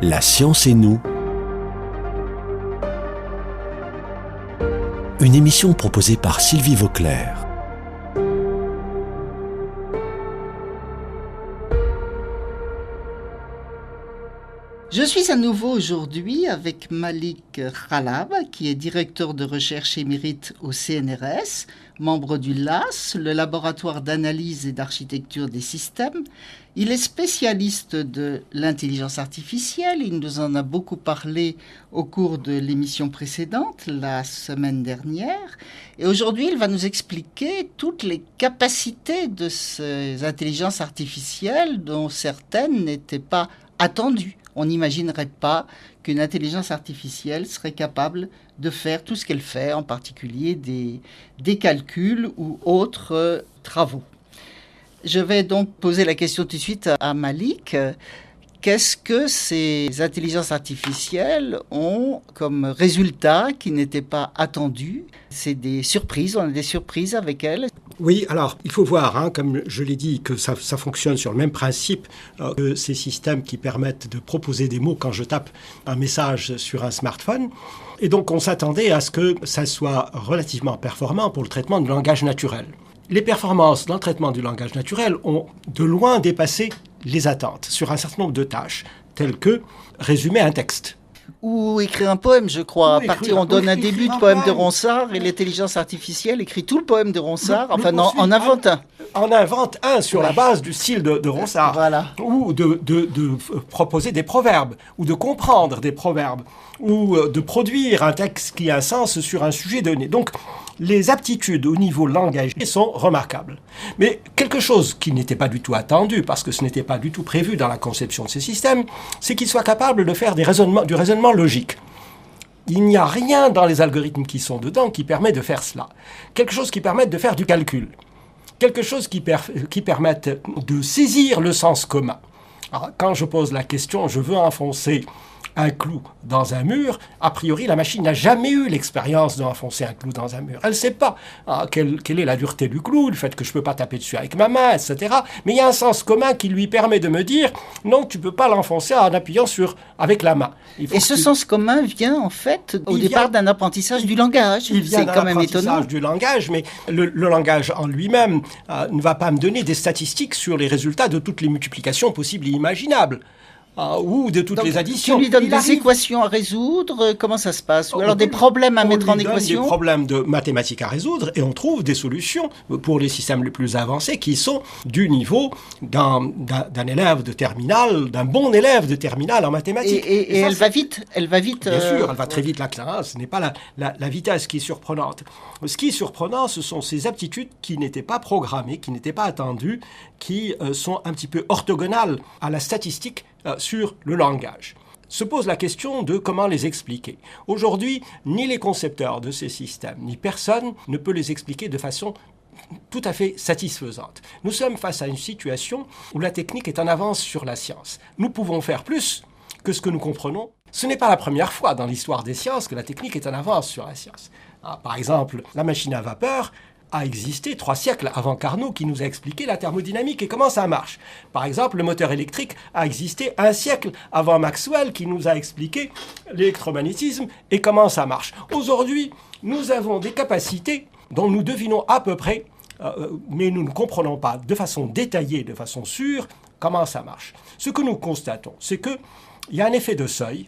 La science et nous. Une émission proposée par Sylvie Vauclair. Je suis à nouveau aujourd'hui avec Malik Khalab, qui est directeur de recherche émérite au CNRS, membre du LAS, le laboratoire d'analyse et d'architecture des systèmes. Il est spécialiste de l'intelligence artificielle. Il nous en a beaucoup parlé au cours de l'émission précédente, la semaine dernière. Et aujourd'hui, il va nous expliquer toutes les capacités de ces intelligences artificielles dont certaines n'étaient pas attendues. On n'imaginerait pas qu'une intelligence artificielle serait capable de faire tout ce qu'elle fait, en particulier des calculs ou autres travaux. Je vais donc poser la question tout de suite à Malik. Qu'est-ce que ces intelligences artificielles ont comme résultat qui n'était pas attendu? C'est des surprises, on a des surprises avec elles. Oui, alors il faut voir, comme je l'ai dit, que ça fonctionne sur le même principe que ces systèmes qui permettent de proposer des mots quand je tape un message sur un smartphone. Et donc on s'attendait à ce que ça soit relativement performant pour le traitement du langage naturel. Les performances dans le traitement du langage naturel ont de loin dépassé les attentes sur un certain nombre de tâches, telles que résumer un texte. Ou écrire un poème, je crois. On donne un début de poème de Ronsard et l'intelligence artificielle écrit tout le poème de Ronsard. En invente un. En invente un sur la base du style de Ronsard. Voilà. Ou de proposer des proverbes, ou de comprendre des proverbes, ou de produire un texte qui a un sens sur un sujet donné. Donc, les aptitudes au niveau langagier sont remarquables. Mais quelque chose qui n'était pas du tout attendu, parce que ce n'était pas du tout prévu dans la conception de ces systèmes, c'est qu'ils soient capables de faire du raisonnement logique. Il n'y a rien dans les algorithmes qui sont dedans qui permet de faire cela. Quelque chose qui permette de faire du calcul. Quelque chose qui permette de saisir le sens commun. Alors, quand je pose la question, je veux enfoncer un clou dans un mur, a priori, la machine n'a jamais eu l'expérience d'enfoncer un clou dans un mur. Elle ne sait pas quelle est la dureté du clou, le fait que je ne peux pas taper dessus avec ma main, etc. Mais il y a un sens commun qui lui permet de me dire « Non, tu ne peux pas l'enfoncer en appuyant avec la main. » Et ce sens commun vient en fait au départ d'un apprentissage du langage. C'est quand même étonnant. Du langage, mais le langage en lui-même ne va pas me donner des statistiques sur les résultats de toutes les multiplications possibles et imaginables. Ou de toutes les additions. Tu lui donnes des équations à résoudre, comment ça se passe? Ou alors des problèmes à mettre en équation? Des problèmes de mathématiques à résoudre et on trouve des solutions pour les systèmes les plus avancés qui sont du niveau d'un élève de terminale, d'un bon élève de terminale en mathématiques. Et elle va vite? Bien sûr, elle va très vite la classe. Ce n'est pas la vitesse qui est surprenante. Ce qui est surprenant, ce sont ces aptitudes qui n'étaient pas programmées, qui n'étaient pas attendues, qui sont un petit peu orthogonales à la statistique sur le langage. Se pose la question de comment les expliquer. Aujourd'hui, ni les concepteurs de ces systèmes, ni personne ne peut les expliquer de façon tout à fait satisfaisante. Nous sommes face à une situation où la technique est en avance sur la science. Nous pouvons faire plus que ce que nous comprenons. Ce n'est pas la première fois dans l'histoire des sciences que la technique est en avance sur la science. Par exemple, la machine à vapeur a existé 3 siècles avant Carnot qui nous a expliqué la thermodynamique et comment ça marche. Par exemple, le moteur électrique a existé 1 siècle avant Maxwell qui nous a expliqué l'électromagnétisme et comment ça marche. Aujourd'hui, nous avons des capacités dont nous devinons à peu près, mais nous ne comprenons pas de façon détaillée, de façon sûre, comment ça marche. Ce que nous constatons, c'est qu'il y a un effet de seuil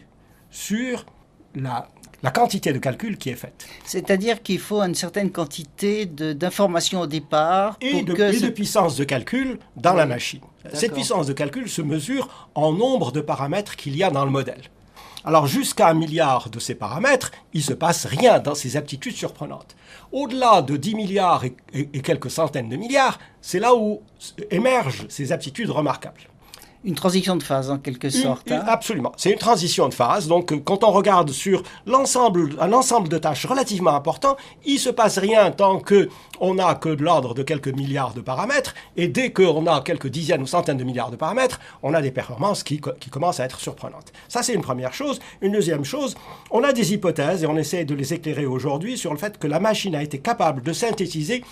sur la quantité de calcul qui est faite. C'est-à-dire qu'il faut une certaine quantité d'informations au départ. Et de puissance de calcul dans la machine. Cette puissance de calcul se mesure en nombre de paramètres qu'il y a dans le modèle. Alors jusqu'à 1 milliard de ces paramètres, il ne se passe rien dans ces aptitudes surprenantes. Au-delà de 10 milliards et quelques centaines de milliards, c'est là où émergent ces aptitudes remarquables. Une transition de phase, en quelque sorte. Absolument. C'est une transition de phase. Donc, quand on regarde sur un ensemble de tâches relativement important, il ne se passe rien tant qu'on n'a que de l'ordre de quelques milliards de paramètres. Et dès qu'on a quelques dizaines ou centaines de milliards de paramètres, on a des performances qui commencent à être surprenantes. Ça, c'est une première chose. Une deuxième chose, on a des hypothèses, et on essaie de les éclairer aujourd'hui, sur le fait que la machine a été capable de synthétiser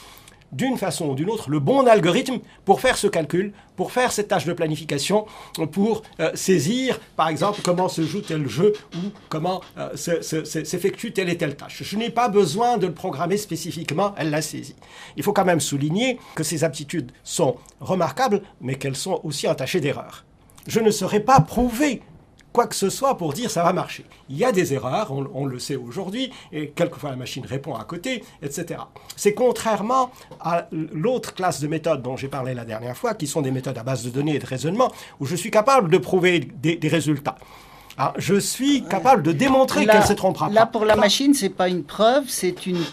d'une façon ou d'une autre, le bon algorithme pour faire ce calcul, pour faire cette tâche de planification, pour saisir, par exemple, comment se joue tel jeu ou comment s'effectue telle et telle tâche. Je n'ai pas besoin de le programmer spécifiquement, elle l'a saisi. Il faut quand même souligner que ces aptitudes sont remarquables, mais qu'elles sont aussi entachées d'erreurs. Je ne saurais pas prouver quoi que ce soit pour dire ça va marcher. Il y a des erreurs, on le sait aujourd'hui, et quelquefois la machine répond à côté, etc. C'est contrairement à l'autre classe de méthodes dont j'ai parlé la dernière fois, qui sont des méthodes à base de données et de raisonnement, où je suis capable de prouver des résultats. Alors, je suis capable de démontrer qu'elle ne se trompera pas. Là, pour la machine, ce n'est pas une preuve, c'est une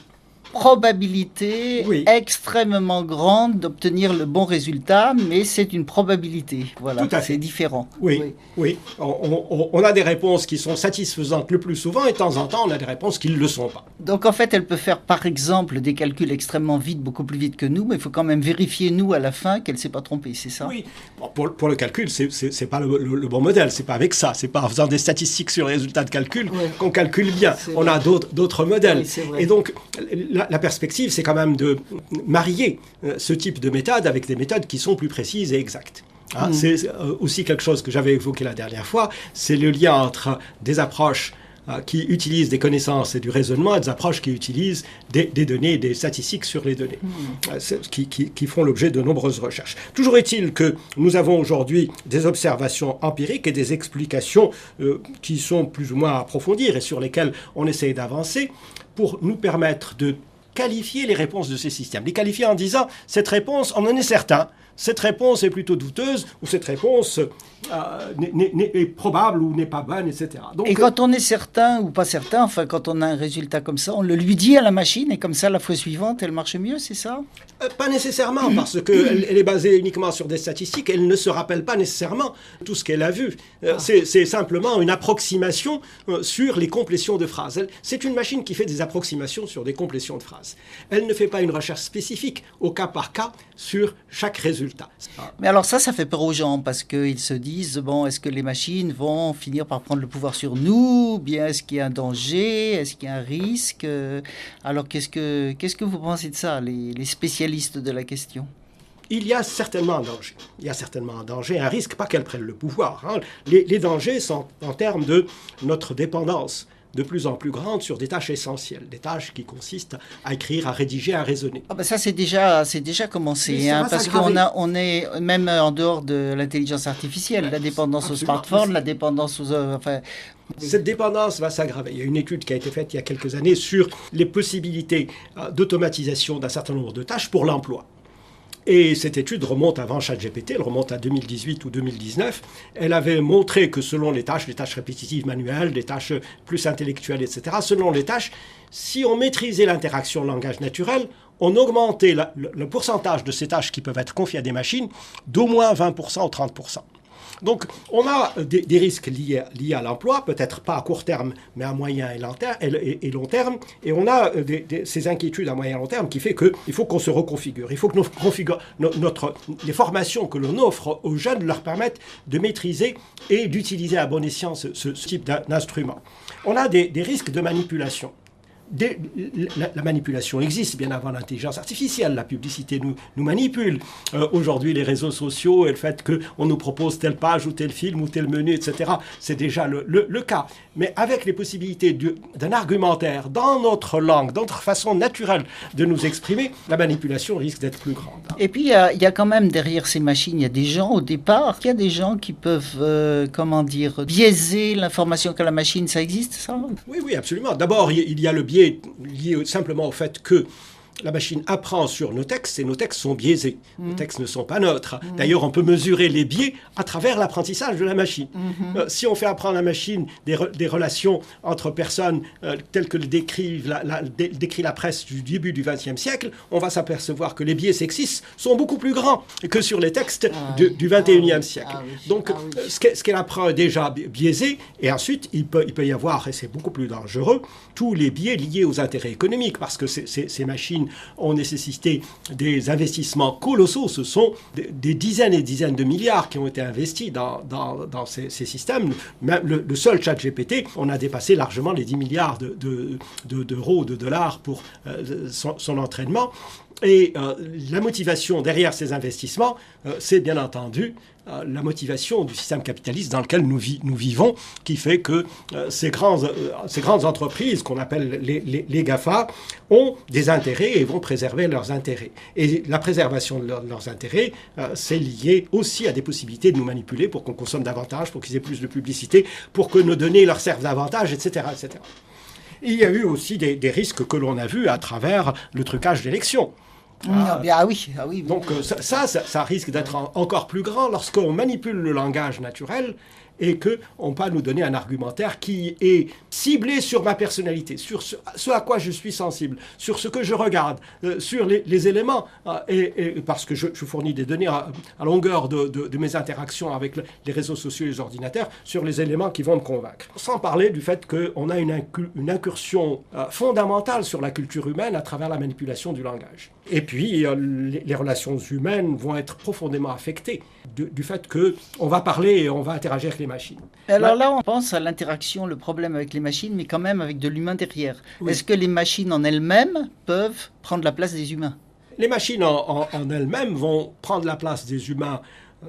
probabilité extrêmement grande d'obtenir le bon résultat, mais c'est une probabilité. Voilà, tout à fait. C'est différent. Oui. On a des réponses qui sont satisfaisantes le plus souvent, et de temps en temps, on a des réponses qui ne le sont pas. Donc, en fait, elle peut faire, par exemple, des calculs extrêmement vite, beaucoup plus vite que nous, mais il faut quand même vérifier, nous, à la fin, qu'elle ne s'est pas trompée, c'est ça? Oui. Bon, pour le calcul, c'est pas le bon modèle, c'est pas avec ça, c'est pas en faisant des statistiques sur les résultats de calcul qu'on calcule bien. On a d'autres modèles. Oui, et donc, la perspective, c'est quand même de marier ce type de méthode avec des méthodes qui sont plus précises et exactes. C'est aussi quelque chose que j'avais évoqué la dernière fois, c'est le lien entre des approches qui utilisent des connaissances et du raisonnement et des approches qui utilisent des données et des statistiques sur les données, qui font l'objet de nombreuses recherches. Toujours est-il que nous avons aujourd'hui des observations empiriques et des explications qui sont plus ou moins à approfondir et sur lesquelles on essaye d'avancer pour nous permettre de qualifier les réponses de ces systèmes. Les qualifier en disant « cette réponse, on en est certain ». Cette réponse est plutôt douteuse, ou cette réponse est probable ou n'est pas bonne, etc. Donc, et quand on est certain ou pas certain, enfin quand on a un résultat comme ça, on le lui dit à la machine et comme ça la fois suivante elle marche mieux, c'est ça? Pas nécessairement, parce qu'elle est basée uniquement sur des statistiques, elle ne se rappelle pas nécessairement tout ce qu'elle a vu. C'est simplement une approximation sur les complétions de phrases. C'est une machine qui fait des approximations sur des complétions de phrases. Elle ne fait pas une recherche spécifique au cas par cas sur chaque résultat. Mais alors ça fait peur aux gens parce qu'ils se disent, bon, est-ce que les machines vont finir par prendre le pouvoir sur nous? Bien, est-ce qu'il y a un danger? Est-ce qu'il y a un risque? Alors qu'est-ce que vous pensez de ça, les spécialistes de la question? Il y a certainement un danger. Il y a certainement un danger, un risque, pas qu'elles prennent le pouvoir. Les dangers sont en termes de notre dépendance de plus en plus grande sur des tâches essentielles, des tâches qui consistent à écrire, à rédiger, à raisonner. Ah ben ça c'est déjà commencé, parce qu'on est même en dehors de l'intelligence artificielle, la dépendance au smartphone, la dépendance aux... Cette dépendance va s'aggraver. Il y a une étude qui a été faite il y a quelques années sur les possibilités d'automatisation d'un certain nombre de tâches pour l'emploi. Et cette étude remonte avant ChatGPT, elle remonte à 2018 ou 2019. Elle avait montré que selon les tâches répétitives manuelles, les tâches plus intellectuelles, etc., selon les tâches, si on maîtrisait l'interaction langage naturel, on augmentait le pourcentage de ces tâches qui peuvent être confiées à des machines d'au moins 20% ou 30%. Donc, on a des risques liés à l'emploi, peut-être pas à court terme, mais à moyen et long terme. Et on a ces inquiétudes à moyen et long terme qui fait qu'il faut qu'on se reconfigure. Il faut que les formations que l'on offre aux jeunes leur permettent de maîtriser et d'utiliser à bon escient ce type d'instrument. On a des risques de manipulation. La manipulation existe bien avant l'intelligence artificielle. La publicité nous manipule. Aujourd'hui, les réseaux sociaux et le fait qu'on nous propose telle page ou tel film ou tel menu, etc., c'est déjà le cas. Mais avec les possibilités d'un argumentaire dans notre langue, dans notre façon naturelle de nous exprimer, la manipulation risque d'être plus grande. Et puis, il y a quand même derrière ces machines, il y a des gens au départ, il y a des gens qui peuvent, biaiser l'information que la machine, ça existe, ça? Oui, absolument. D'abord, il y a le biais lié simplement au fait que la machine apprend sur nos textes et nos textes sont biaisés. Nos textes ne sont pas neutres. D'ailleurs, on peut mesurer les biais à travers l'apprentissage de la machine. Si on fait apprendre à la machine des relations entre personnes telles que le décrit la presse du début du XXe siècle, on va s'apercevoir que les biais sexistes sont beaucoup plus grands que sur les textes du XXIe siècle. Donc, ce qu'elle apprend est déjà biaisé, et ensuite, il peut y avoir, et c'est beaucoup plus dangereux, tous les biais liés aux intérêts économiques, parce que ces machines ont nécessité des investissements colossaux. Ce sont des dizaines et dizaines de milliards qui ont été investis dans ces systèmes. Même le seul ChatGPT, on a dépassé largement les 10 milliards d'euros, de dollars pour son entraînement. Et la motivation derrière ces investissements, c'est bien entendu la motivation du système capitaliste dans lequel nous vivons, qui fait que ces grandes entreprises qu'on appelle les GAFA ont des intérêts et vont préserver leurs intérêts. Et la préservation de leurs intérêts, c'est lié aussi à des possibilités de nous manipuler pour qu'on consomme davantage, pour qu'ils aient plus de publicité, pour que nos données leur servent davantage, etc., etc. Et il y a eu aussi des risques que l'on a vus à travers le trucage d'élections. Oui. Donc ça risque d'être encore plus grand lorsqu'on manipule le langage naturel et qu'on peut nous donner un argumentaire qui est ciblé sur ma personnalité, sur ce à quoi je suis sensible, sur ce que je regarde, sur les éléments, et parce que je fournis des données à longueur de mes interactions avec les réseaux sociaux et les ordinateurs, sur les éléments qui vont me convaincre. Sans parler du fait qu'on a une incursion fondamentale sur la culture humaine à travers la manipulation du langage. Et puis, les relations humaines vont être profondément affectées du fait qu'on va parler et on va interagir avec les machines. Alors là, on pense à l'interaction, le problème avec les machines, mais quand même avec de l'humain derrière. Oui. Est-ce que les machines en elles-mêmes peuvent prendre la place des humains ? Les machines en elles-mêmes vont prendre la place des humains,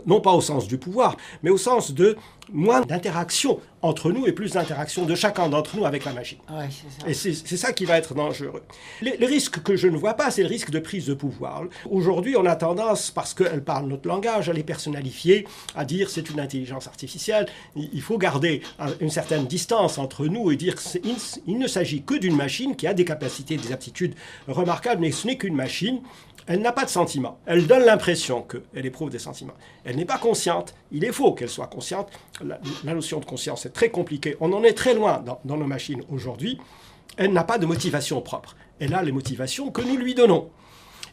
non pas au sens du pouvoir, mais au sens de moins d'interaction entre nous et plus d'interaction de chacun d'entre nous avec la machine. Ouais, c'est ça. Et c'est ça qui va être dangereux. Les risques que je ne vois pas, c'est le risque de prise de pouvoir. Aujourd'hui, on a tendance, parce qu'elle parle notre langage, à les personnalifier, à dire c'est une intelligence artificielle. Il faut garder une certaine distance entre nous et dire qu'il ne s'agit que d'une machine qui a des capacités, des aptitudes remarquables, mais ce n'est qu'une machine. Elle n'a pas de sentiments. Elle donne l'impression qu'elle éprouve des sentiments. Elle n'est pas consciente. Il est faux qu'elle soit consciente. La notion de conscience est très compliquée. On en est très loin dans nos machines aujourd'hui. Elle n'a pas de motivation propre. Elle a les motivations que nous lui donnons.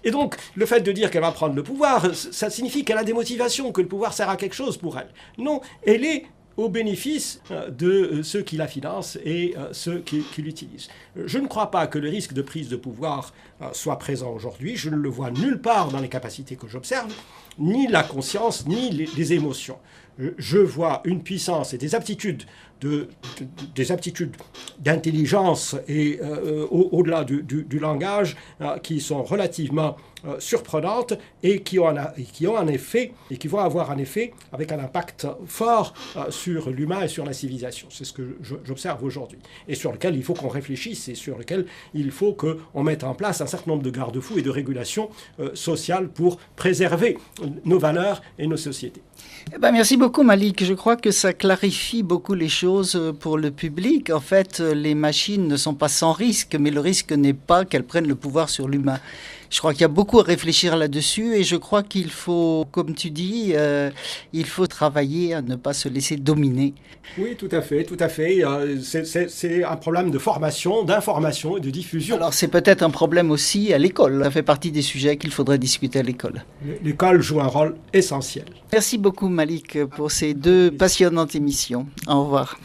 Et donc, le fait de dire qu'elle va prendre le pouvoir, ça signifie qu'elle a des motivations, que le pouvoir sert à quelque chose pour elle. Non, elle est au bénéfice de ceux qui la financent et ceux qui l'utilisent. Je ne crois pas que le risque de prise de pouvoir soit présent aujourd'hui. Je ne le vois nulle part dans les capacités que j'observe, ni la conscience, ni les émotions. Je vois une puissance et des aptitudes d'intelligence et au-delà du langage qui sont relativement surprenantes et qui ont un effet et qui vont avoir un effet avec un impact fort sur l'humain et sur la civilisation. C'est ce que j'observe aujourd'hui et sur lequel il faut qu'on réfléchisse et sur lequel il faut qu'on mette en place un certain nombre de garde-fous et de régulations sociales pour préserver nos valeurs et nos sociétés. Merci beaucoup Malik. Je crois que ça clarifie beaucoup les choses pour le public. En fait, les machines ne sont pas sans risque, mais le risque n'est pas qu'elles prennent le pouvoir sur l'humain. Je crois qu'il y a beaucoup à réfléchir là-dessus et je crois qu'il faut, comme tu dis, il faut travailler à ne pas se laisser dominer. Oui, tout à fait, tout à fait. C'est un problème de formation, d'information et de diffusion. Alors c'est peut-être un problème aussi à l'école. Ça fait partie des sujets qu'il faudrait discuter à l'école. L'école joue un rôle essentiel. Merci beaucoup Malik pour ces deux passionnantes émissions. Au revoir.